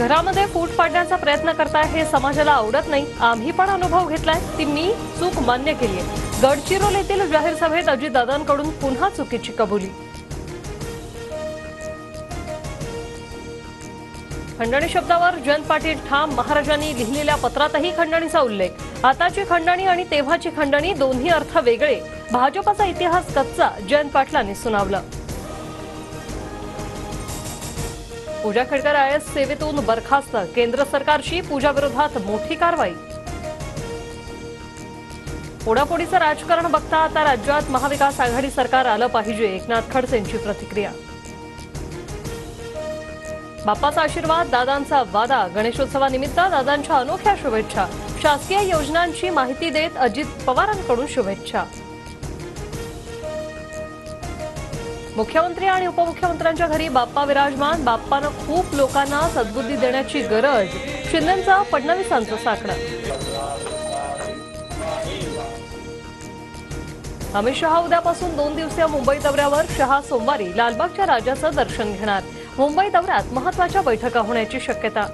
घरामध्ये फूट पाडण्याचा प्रयत्न करताय हे समाजाला आवडत नाही। आम्ही पण अनुभव घेतलाय, ती मी चूक मान्य केलीये। गडचिरोलीतील जाहीर सभेत अजितदादांकडून पुन्हा चुकीची कबुली। खंडणी शब्दावर जयंत पाटील ठाम, महाराजांनी लिहिलेल्या पत्रातही खंडणीचा उल्लेख। आताची खंडणी आणि तेव्हाची खंडणी दोन्ही अर्थ वेगळे। भाजपचा इतिहास कच्चा, जयंत पाटलांनी सुनावलं। पूजा खेडकर आयएस सेवेतून बरखास्त, केंद्र सरकारची पूजा विरोधात मोठी कारवाई। फोडाफोडीचं राजकारण बघता आता राज्यात महाविकास आघाडी सरकार आलं पाहिजे, एकनाथ खडसेंची प्रतिक्रिया। बाप्पाचा आशीर्वाद, दादांचा वादा। गणेशोत्सवानिमित्त दादांच्या अनोख्या शुभेच्छा। शासकीय योजनांची माहिती देत अजित पवारांकडून शुभेच्छा। मुख्यमंत्री आणि उपमुख्यमंत्र्यांच्या घरी बाप्पा विराजमान, बाप्पानं खूप लोकांना सद्बुद्धी देण्याची गरज। शिंदेंचा फडणवीसांचं साकडं। अमित शहा उद्यापासून 2 दिवसीय मुंबई दौऱ्यावर। शहा सोमवारी लालबागच्या राजाचं दर्शन घेणार। मुंबई दौऱ्यात महत्त्वाच्या बैठका होण्याची शक्यता।